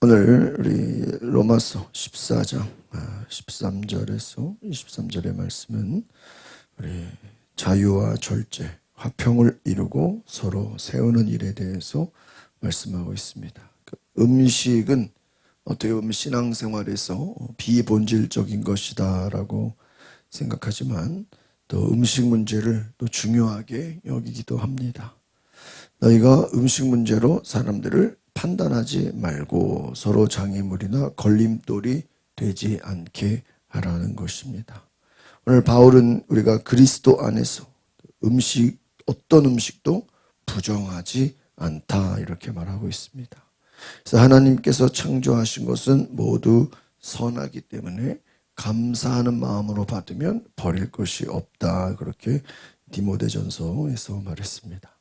오늘 우리 로마서 14장 13절에서 23절의 말씀은 우리 자유와 절제, 화평을 이루고 서로 세우는 일에 대해서 말씀하고 있습니다. 음식은 어떻게 보면 신앙생활에서 비본질적인 것이다라고 생각하지만 또 음식 문제를 또 중요하게 여기기도 합니다. 너희가 음식 문제로 사람들을 판단하지 말고 서로 장애물이나 걸림돌이 되지 않게 하라는 것입니다. 오늘 바울은 우리가 그리스도 안에서 어떤 음식도 부정하지 않다 이렇게 말하고 있습니다. 그래서 하나님께서 창조하신 것은 모두 선하기 때문에 감사하는 마음으로 받으면 버릴 것이 없다 그렇게 디모데전서에서 말했습니다.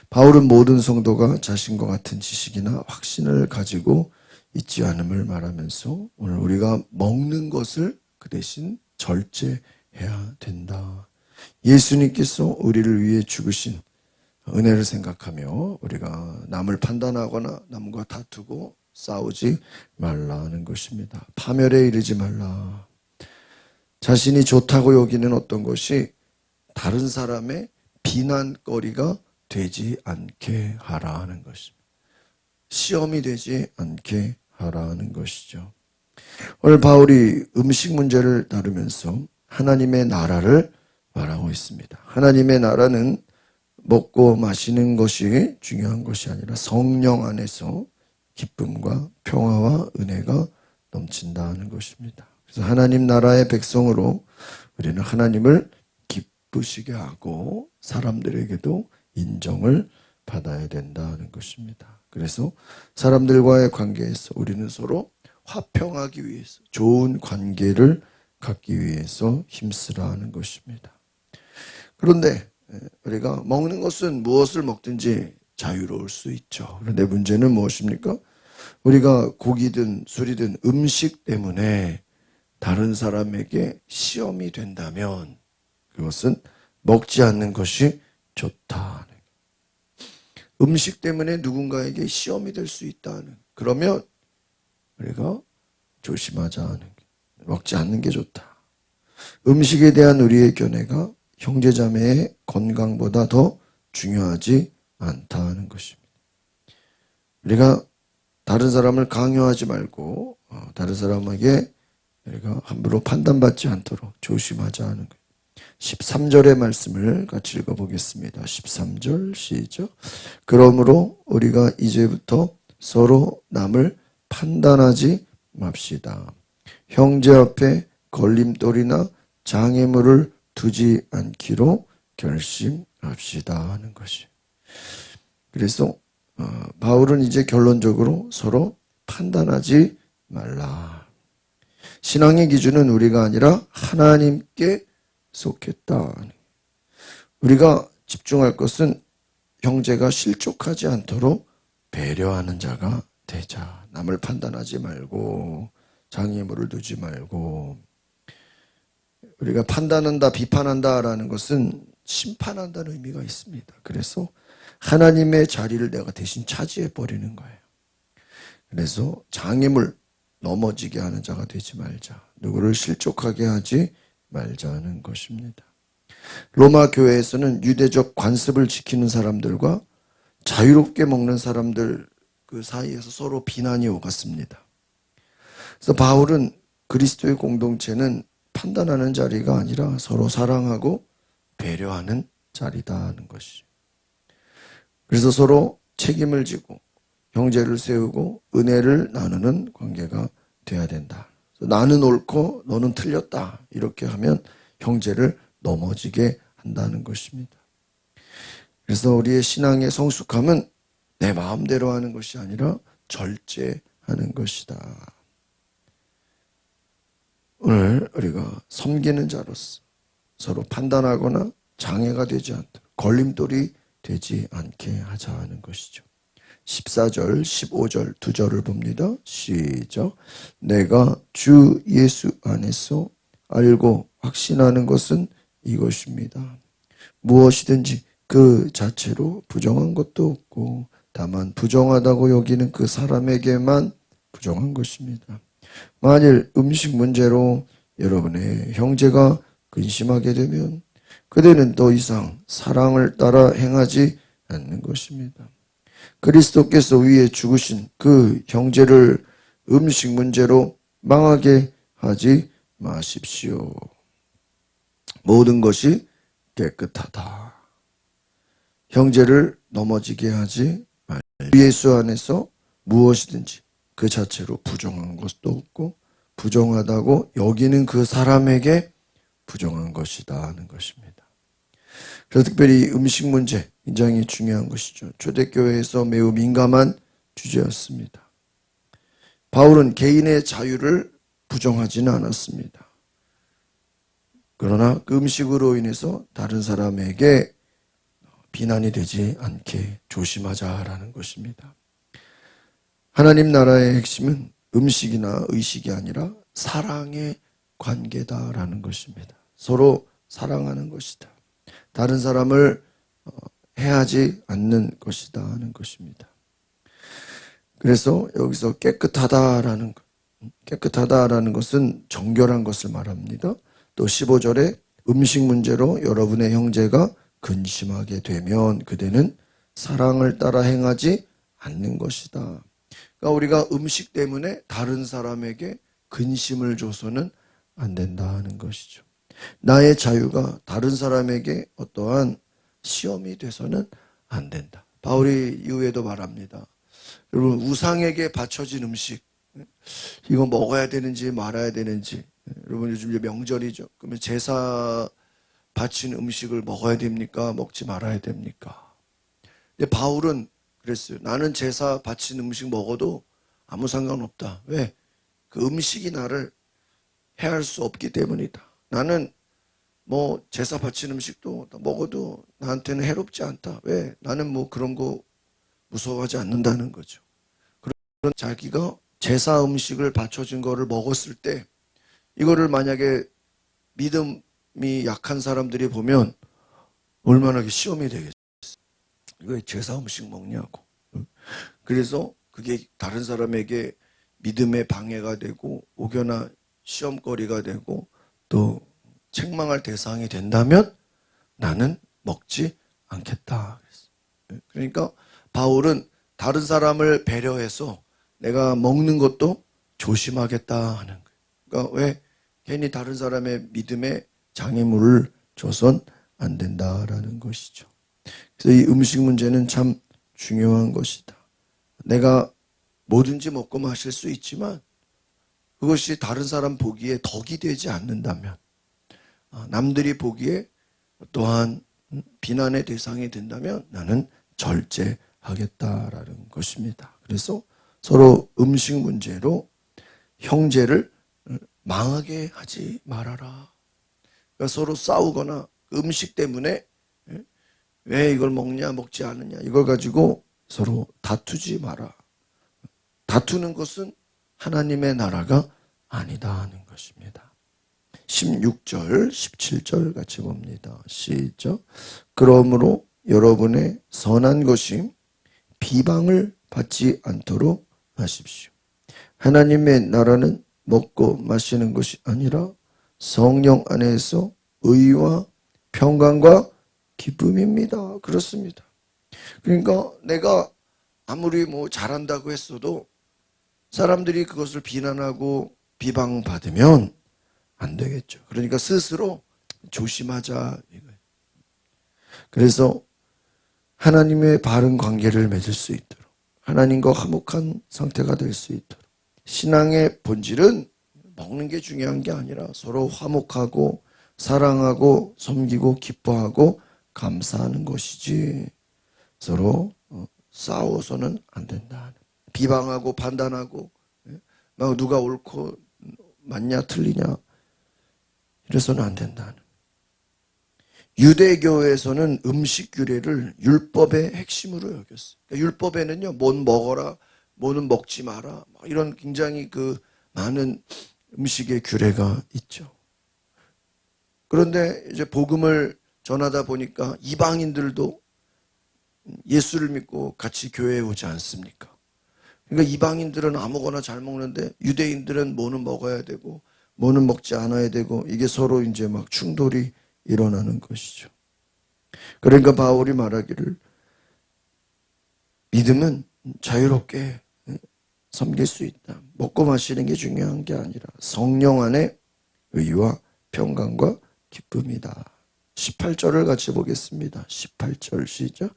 바울은 모든 성도가 자신과 같은 지식이나 확신을 가지고 있지 않음을 말하면서 오늘 우리가 먹는 것을 그 대신 절제해야 된다. 예수님께서 우리를 위해 죽으신 은혜를 생각하며 우리가 남을 판단하거나 남과 다투고 싸우지 말라는 것입니다. 파멸에 이르지 말라. 자신이 좋다고 여기는 어떤 것이 다른 사람의 비난거리가 되지 않게 하라는 것입니다. 시험이 되지 않게 하라는 것이죠. 오늘 바울이 음식 문제를 다루면서 하나님의 나라를 말하고 있습니다. 하나님의 나라는 먹고 마시는 것이 중요한 것이 아니라 성령 안에서 기쁨과 평화와 은혜가 넘친다는 것입니다. 그래서 하나님 나라의 백성으로 우리는 하나님을 기쁘시게 하고 사람들에게도 인정을 받아야 된다는 것입니다. 그래서 사람들과의 관계에서 우리는 서로 화평하기 위해서 좋은 관계를 갖기 위해서 힘쓰라는 것입니다. 그런데 우리가 먹는 것은 무엇을 먹든지 자유로울 수 있죠. 그런데 문제는 무엇입니까? 우리가 고기든 술이든 음식 때문에 다른 사람에게 시험이 된다면 그것은 먹지 않는 것이 좋다. 음식 때문에 누군가에게 시험이 될 수 있다는. 그러면 우리가 조심하자. 먹지 않는 게 좋다. 음식에 대한 우리의 견해가 형제자매의 건강보다 더 중요하지 않다는 것입니다. 우리가 다른 사람을 강요하지 말고 다른 사람에게 우리가 함부로 판단받지 않도록 조심하자는 거예요. 13절의 말씀을 같이 읽어보겠습니다. 13절 시작. 그러므로 우리가 이제부터 서로 남을 판단하지 맙시다. 형제 앞에 걸림돌이나 장애물을 두지 않기로 결심합시다 하는 것이. 그래서 바울은 이제 결론적으로 서로 판단하지 말라. 신앙의 기준은 우리가 아니라 하나님께 속했다. 우리가 집중할 것은 형제가 실족하지 않도록 배려하는 자가 되자. 남을 판단하지 말고 장애물을 두지 말고. 우리가 판단한다, 비판한다라는 것은 심판한다는 의미가 있습니다. 그래서 하나님의 자리를 내가 대신 차지해버리는 거예요. 그래서 장애물, 넘어지게 하는 자가 되지 말자. 누구를 실족하게 하지 말자는 것입니다. 로마 교회에서는 유대적 관습을 지키는 사람들과 자유롭게 먹는 사람들 그 사이에서 서로 비난이 오갔습니다. 그래서 바울은 그리스도의 공동체는 판단하는 자리가 아니라 서로 사랑하고 배려하는 자리다는 것이죠. 그래서 서로 책임을 지고 형제를 세우고 은혜를 나누는 관계가 돼야 된다. 나는 옳고 너는 틀렸다. 이렇게 하면 형제를 넘어지게 한다는 것입니다. 그래서 우리의 신앙의 성숙함은 내 마음대로 하는 것이 아니라 절제하는 것이다. 오늘 우리가 섬기는 자로서 서로 판단하거나 장애가 되지 않도록 걸림돌이 되지 않게 하자는 것이죠. 14절, 15절 두 절을 봅니다. 시작. 내가 주 예수 안에서 알고 확신하는 것은 이것입니다. 무엇이든지 그 자체로 부정한 것도 없고 다만 부정하다고 여기는 그 사람에게만 부정한 것입니다. 만일 음식 문제로 여러분의 형제가 근심하게 되면 그대는 더 이상 사랑을 따라 행하지 않는 것입니다. 그리스도께서 위에 죽으신 그 형제를 음식 문제로 망하게 하지 마십시오. 모든 것이 깨끗하다. 형제를 넘어지게 하지 말고 예수 안에서 무엇이든지 그 자체로 부정한 것도 없고 부정하다고 여기는 그 사람에게 부정한 것이다 하는 것입니다. 그래서 특별히 음식 문제 굉장히 중요한 것이죠. 초대교회에서 매우 민감한 주제였습니다. 바울은 개인의 자유를 부정하지는 않았습니다. 그러나 그 음식으로 인해서 다른 사람에게 비난이 되지 않게 조심하자라는 것입니다. 하나님 나라의 핵심은 음식이나 의식이 아니라 사랑의 관계다라는 것입니다. 서로 사랑하는 것이다. 다른 사람을 해하지 않는 것이다 하는 것입니다. 그래서 여기서 깨끗하다라는 것은 정결한 것을 말합니다. 또 15절에 음식 문제로 여러분의 형제가 근심하게 되면 그대는 사랑을 따라 행하지 않는 것이다. 그러니까 우리가 음식 때문에 다른 사람에게 근심을 줘서는 안 된다 하는 것이죠. 나의 자유가 다른 사람에게 어떠한 시험이 돼서는 안 된다. 바울이 이후에도 말합니다. 여러분, 우상에게 바쳐진 음식, 이거 먹어야 되는지 말아야 되는지, 여러분 요즘 명절이죠. 그러면 제사 바친 음식을 먹어야 됩니까? 먹지 말아야 됩니까? 근데 바울은 그랬어요. 나는 제사 바친 음식 먹어도 아무 상관없다. 왜? 그 음식이 나를 해할 수 없기 때문이다. 나는 뭐 제사 바친 음식도 먹어도 나한테는 해롭지 않다. 왜? 나는 뭐 그런 거 무서워하지 않는다는 거죠. 그런 자기가 제사 음식을 바쳐진 거를 먹었을 때 이거를 만약에 믿음이 약한 사람들이 보면 얼마나 시험이 되겠어요. 왜 제사 음식 먹냐고. 그래서 그게 다른 사람에게 믿음의 방해가 되고 혹여나 시험거리가 되고 또 책망할 대상이 된다면 나는 먹지 않겠다. 그러니까 바울은 다른 사람을 배려해서 내가 먹는 것도 조심하겠다 하는 거예요. 그러니까 왜? 괜히 다른 사람의 믿음에 장애물을 줘선 안 된다라는 것이죠. 그래서 이 음식 문제는 참 중요한 것이다. 내가 뭐든지 먹고 마실 수 있지만 그것이 다른 사람 보기에 덕이 되지 않는다면, 남들이 보기에 또한 비난의 대상이 된다면 나는 절제하겠다라는 것입니다. 그래서 서로 음식 문제로 형제를 망하게 하지 말아라. 그러니까 서로 싸우거나 음식 때문에 왜 이걸 먹냐 먹지 않느냐 이걸 가지고 서로 다투지 마라. 다투는 것은 하나님의 나라가 아니다 하는 것입니다. 16절, 17절 같이 봅니다. 시작. 그러므로 여러분의 선한 것이 비방을 받지 않도록 하십시오. 하나님의 나라는 먹고 마시는 것이 아니라 성령 안에서 의와 평강과 기쁨입니다. 그렇습니다. 그러니까 내가 아무리 뭐 잘한다고 했어도 사람들이 그것을 비난하고 비방받으면 안 되겠죠. 그러니까 스스로 조심하자. 그래서 하나님의 바른 관계를 맺을 수 있도록 하나님과 화목한 상태가 될 수 있도록 신앙의 본질은 먹는 게 중요한 게 아니라 서로 화목하고 사랑하고 섬기고 기뻐하고 감사하는 것이지 서로 싸워서는 안 된다. 비방하고 판단하고 막 누가 옳고 맞냐 틀리냐 이래서는 안 된다. 유대교에서는 음식 규례를 율법의 핵심으로 여겼어요. 그러니까 율법에는요, 뭔 먹어라, 뭐는 먹지 마라, 이런 굉장히 그 많은 음식의 규례가 있죠. 그런데 이제 복음을 전하다 보니까 이방인들도 예수를 믿고 같이 교회에 오지 않습니까? 그러니까 이방인들은 아무거나 잘 먹는데 유대인들은 뭐는 먹어야 되고 뭐는 먹지 않아야 되고, 이게 서로 이제 막 충돌이 일어나는 것이죠. 그러니까 바울이 말하기를 믿음은 자유롭게 섬길 수 있다. 먹고 마시는 게 중요한 게 아니라 성령 안에 의와 평강과 기쁨이다. 18절을 같이 보겠습니다. 18절 시작.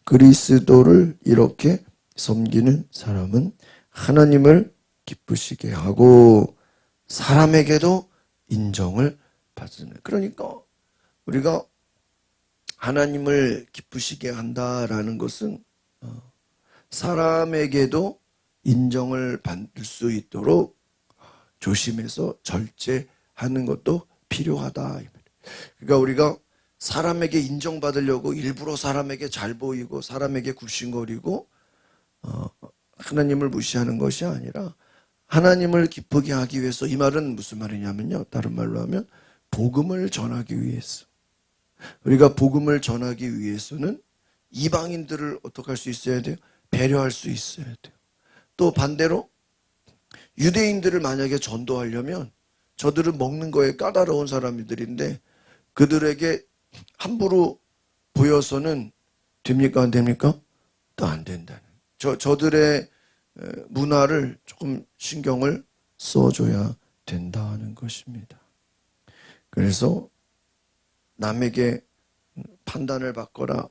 그리스도를 이렇게 섬기는 사람은 하나님을 기쁘시게 하고 사람에게도 인정을 받으네. 그러니까 우리가 하나님을 기쁘시게 한다라는 것은 사람에게도 인정을 받을 수 있도록 조심해서 절제하는 것도 필요하다. 그러니까 우리가 사람에게 인정받으려고 일부러 사람에게 잘 보이고 사람에게 굽신거리고 하나님을 무시하는 것이 아니라 하나님을 기쁘게 하기 위해서, 이 말은 무슨 말이냐면요, 다른 말로 하면 복음을 전하기 위해서, 우리가 복음을 전하기 위해서는 이방인들을 어떻게 할 수 있어야 돼요? 배려할 수 있어야 돼요. 또 반대로 유대인들을 만약에 전도하려면 저들은 먹는 거에 까다로운 사람들인데 그들에게 함부로 보여서는 됩니까? 안 됩니까? 또 안 된다는. 저들의 문화를 조금 신경을 써줘야 된다는 것입니다. 그래서 남에게 판단을 받거나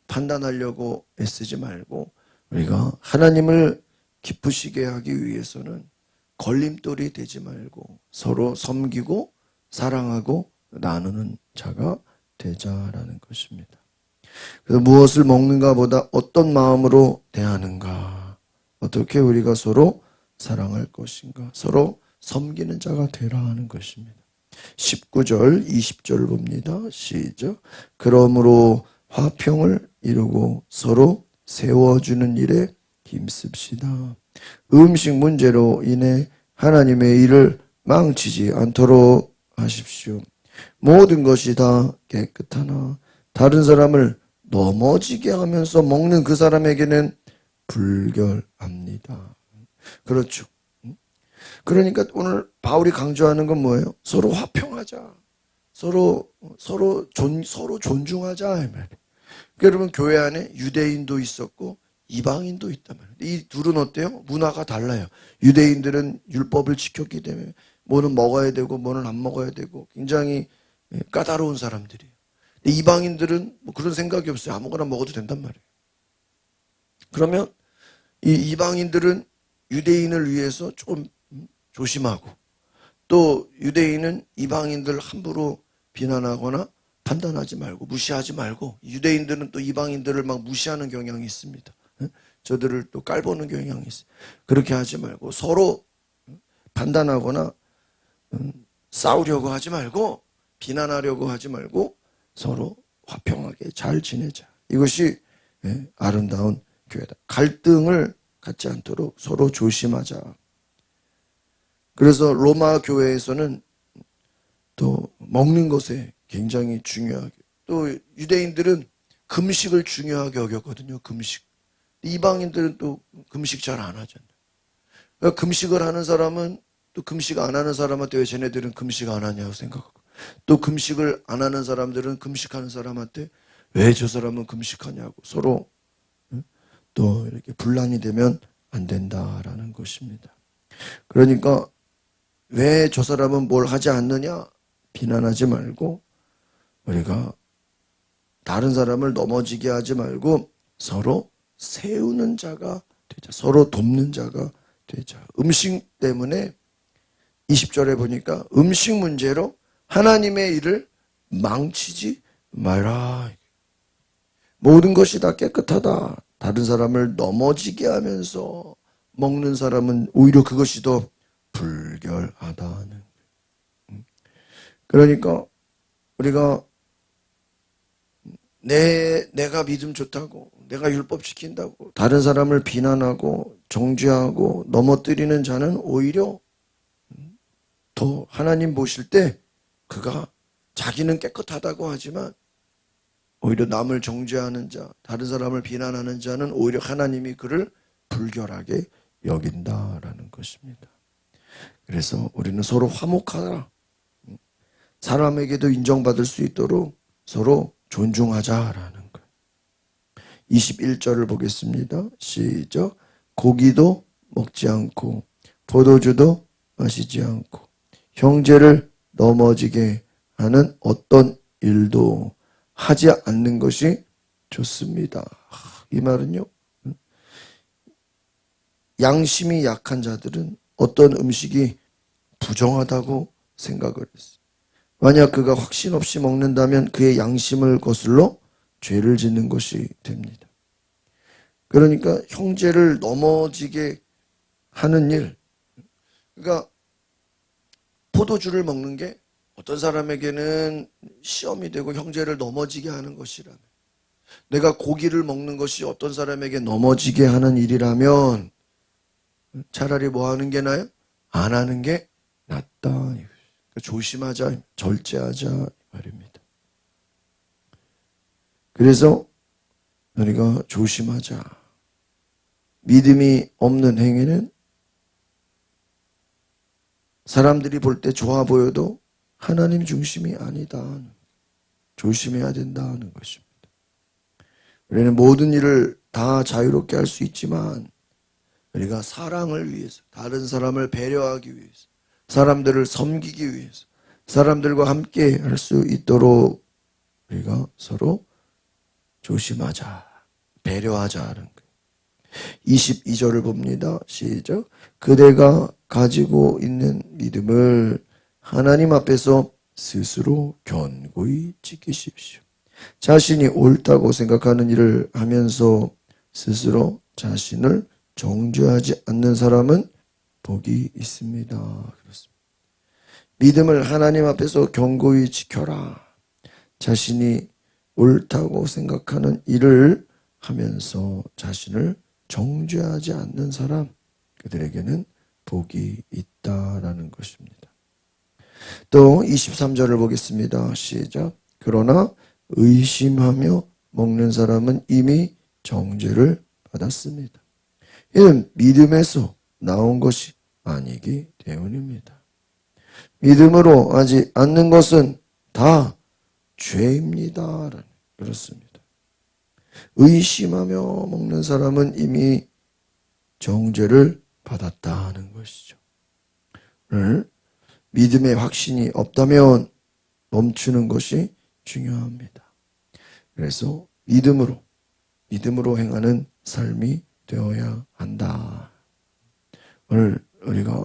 판단하려고 애쓰지 말고 우리가 하나님을 기쁘시게 하기 위해서는 걸림돌이 되지 말고 서로 섬기고 사랑하고 나누는 자가 되자라는 것입니다. 그래서 무엇을 먹는가 보다 어떤 마음으로 대하는가, 어떻게 우리가 서로 사랑할 것인가, 서로 섬기는 자가 되라 하는 것입니다. 19절 20절 봅니다. 시작. 그러므로 화평을 이루고 서로 세워주는 일에 힘씁시다. 음식 문제로 인해 하나님의 일을 망치지 않도록 하십시오. 모든 것이 다 깨끗하나 다른 사람을 넘어지게 하면서 먹는 그 사람에게는 불결합니다. 그렇죠. 그러니까 오늘 바울이 강조하는 건 뭐예요? 서로 화평하자. 서로 존중하자. 그러니까 여러분, 교회 안에 유대인도 있었고 이방인도 있단 말이에요. 이 둘은 어때요? 문화가 달라요. 유대인들은 율법을 지켰기 때문에 뭐는 먹어야 되고 뭐는 안 먹어야 되고 굉장히 까다로운 사람들이에요. 이방인들은 뭐 그런 생각이 없어요. 아무거나 먹어도 된단 말이에요. 그러면 이 이방인들은 유대인을 위해서 조금 조심하고, 또 유대인은 이방인들 함부로 비난하거나 판단하지 말고 무시하지 말고, 유대인들은 또 이방인들을 막 무시하는 경향이 있습니다. 저들을 또 깔보는 경향이 있어요. 그렇게 하지 말고 서로 판단하거나 싸우려고 하지 말고 비난하려고 하지 말고 서로 화평하게 잘 지내자. 이것이 아름다운 교회다. 갈등을 갖지 않도록 서로 조심하자. 그래서 로마 교회에서는 또 먹는 것에 굉장히 중요하게, 또 유대인들은 금식을 중요하게 여겼거든요. 금식. 이방인들은 또 금식 잘 안 하잖아요. 그러니까 금식을 하는 사람은 또 금식 안 하는 사람한테 왜 쟤네들은 금식 안 하냐고 생각하고, 또 금식을 안 하는 사람들은 금식하는 사람한테 왜 저 사람은 금식하냐고 서로 또 이렇게 분란이 되면 안 된다라는 것입니다. 그러니까 왜 저 사람은 뭘 하지 않느냐 비난하지 말고 우리가 다른 사람을 넘어지게 하지 말고 서로 세우는 자가 되자. 서로 돕는 자가 되자. 음식 때문에 20절에 보니까 음식 문제로 하나님의 일을 망치지 말라. 모든 것이 다 깨끗하다. 다른 사람을 넘어지게 하면서 먹는 사람은 오히려 그것이 더 불결하다는. 그러니까 우리가 내가 믿음 좋다고, 내가 율법 지킨다고 다른 사람을 비난하고 정죄하고 넘어뜨리는 자는 오히려 더 하나님 보실 때 그가 자기는 깨끗하다고 하지만 오히려 남을 정죄하는 자, 다른 사람을 비난하는 자는 오히려 하나님이 그를 불결하게 여긴다라는 것입니다. 그래서 우리는 서로 화목하라. 사람에게도 인정받을 수 있도록 서로 존중하자라는 거예요. 21절을 보겠습니다. 시작. 고기도 먹지 않고 포도주도 마시지 않고 형제를 넘어지게 하는 어떤 일도 하지 않는 것이 좋습니다. 이 말은요, 양심이 약한 자들은 어떤 음식이 부정하다고 생각을 했어요. 만약 그가 확신 없이 먹는다면 그의 양심을 거슬러 죄를 짓는 것이 됩니다. 그러니까 형제를 넘어지게 하는 일, 그러니까 포도주를 먹는 게 어떤 사람에게는 시험이 되고 형제를 넘어지게 하는 것이라면, 내가 고기를 먹는 것이 어떤 사람에게 넘어지게 하는 일이라면 차라리 뭐 하는 게 나아요? 안 하는 게 낫다. 조심하자, 절제하자 말입니다. 그래서 우리가 조심하자. 믿음이 없는 행위는 사람들이 볼 때 좋아 보여도 하나님 중심이 아니다. 조심해야 된다는 것입니다. 우리는 모든 일을 다 자유롭게 할 수 있지만 우리가 사랑을 위해서, 다른 사람을 배려하기 위해서, 사람들을 섬기기 위해서, 사람들과 함께 할 수 있도록 우리가 서로 조심하자, 배려하자는 거예요. 22절을 봅니다. 시작. 그대가 가지고 있는 믿음을 하나님 앞에서 스스로 견고히 지키십시오. 자신이 옳다고 생각하는 일을 하면서 스스로 자신을 정죄하지 않는 사람은 복이 있습니다. 그렇습니다. 믿음을 하나님 앞에서 견고히 지켜라. 자신이 옳다고 생각하는 일을 하면서 자신을 정죄하지 않는 사람, 그들에게는 복이 있다라는 것입니다. 또 23절을 보겠습니다. 시작. 그러나 의심하며 먹는 사람은 이미 정죄를 받았습니다. 이는 믿음에서 나온 것이 아니기 때문입니다. 믿음으로 하지 않는 것은 다 죄입니다. 그렇습니다. 의심하며 먹는 사람은 이미 정죄를 받았다는 것이죠. 오늘 믿음의 확신이 없다면 멈추는 것이 중요합니다. 그래서 믿음으로 행하는 삶이 되어야 한다. 오늘 우리가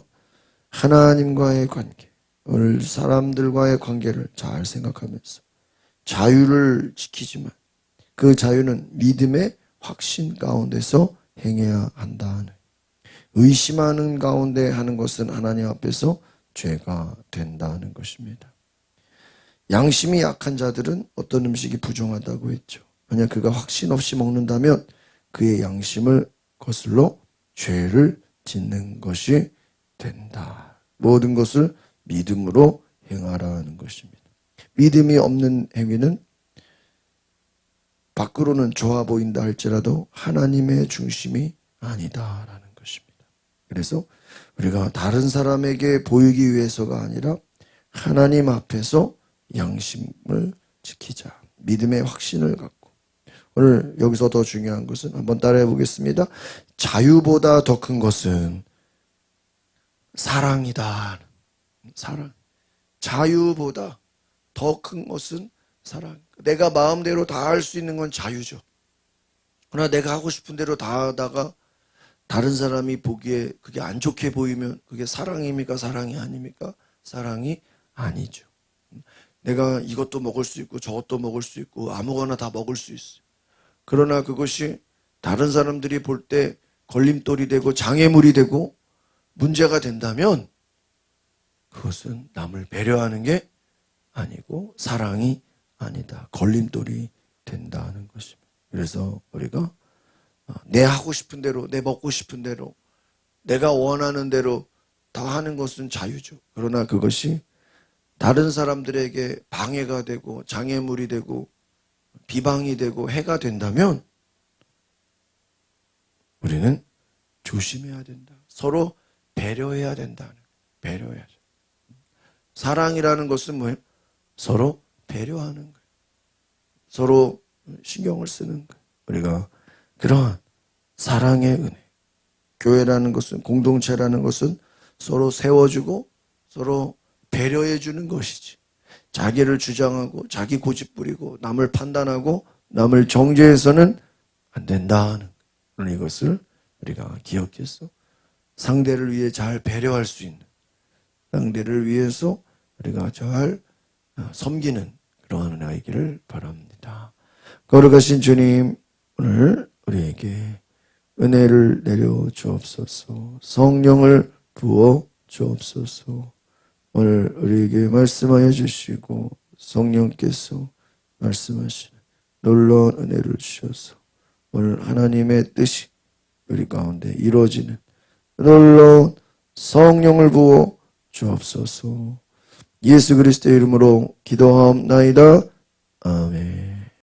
하나님과의 관계, 오늘 사람들과의 관계를 잘 생각하면서 자유를 지키지만 그 자유는 믿음의 확신 가운데서 행해야 한다. 의심하는 가운데 하는 것은 하나님 앞에서 죄가 된다는 것입니다. 양심이 약한 자들은 어떤 음식이 부정하다고 했죠. 만약 그가 확신 없이 먹는다면 그의 양심을 거슬러 죄를 짓는 것이 된다. 모든 것을 믿음으로 행하라는 것입니다. 믿음이 없는 행위는 밖으로는 좋아 보인다 할지라도 하나님의 중심이 아니다라는 것입니다. 그래서 우리가 다른 사람에게 보이기 위해서가 아니라 하나님 앞에서 양심을 지키자. 믿음의 확신을 갖고. 오늘 여기서 더 중요한 것은 한번 따라해 보겠습니다. 자유보다 더 큰 것은 사랑이다. 사랑. 자유보다 더 큰 것은 사랑. 내가 마음대로 다 할 수 있는 건 자유죠. 그러나 내가 하고 싶은 대로 다 하다가 다른 사람이 보기에 그게 안 좋게 보이면 그게 사랑입니까? 사랑이 아닙니까? 사랑이 아니죠. 내가 이것도 먹을 수 있고 저것도 먹을 수 있고 아무거나 다 먹을 수 있어요. 그러나 그것이 다른 사람들이 볼 때 걸림돌이 되고 장애물이 되고 문제가 된다면 그것은 남을 배려하는 게 아니고 사랑이 아니다. 걸림돌이 된다는 것입니다. 그래서 우리가 내 하고 싶은 대로, 내 먹고 싶은 대로, 내가 원하는 대로 다 하는 것은 자유죠. 그러나 그것이 다른 사람들에게 방해가 되고 장애물이 되고 비방이 되고 해가 된다면 우리는 조심해야 된다. 서로 배려해야 된다. 배려해야죠. 사랑이라는 것은 뭐예요? 서로 배려하는 거예요. 서로 신경을 쓰는 거예요. 우리가 그러한 사랑의 은혜. 교회라는 것은, 공동체라는 것은 서로 세워주고 서로 배려해주는 것이지. 자기를 주장하고 자기 고집 부리고 남을 판단하고 남을 정죄해서는 안 된다는 그런 이것을 우리가 기억해서 상대를 위해 잘 배려할 수 있는, 상대를 위해서 우리가 잘 섬기는 그러한 은혜이기를 바랍니다. 거룩하신 주님, 오늘 우리에게 은혜를 내려 주옵소서. 성령을 부어 주옵소서. 오늘 우리에게 말씀하여 주시고 성령께서 말씀하시는 놀라운 은혜를 주셔서 오늘 하나님의 뜻이 우리 가운데 이루어지는 놀라운 성령을 부어 주옵소서. 예수 그리스도의 이름으로 기도하옵나이다. 아멘.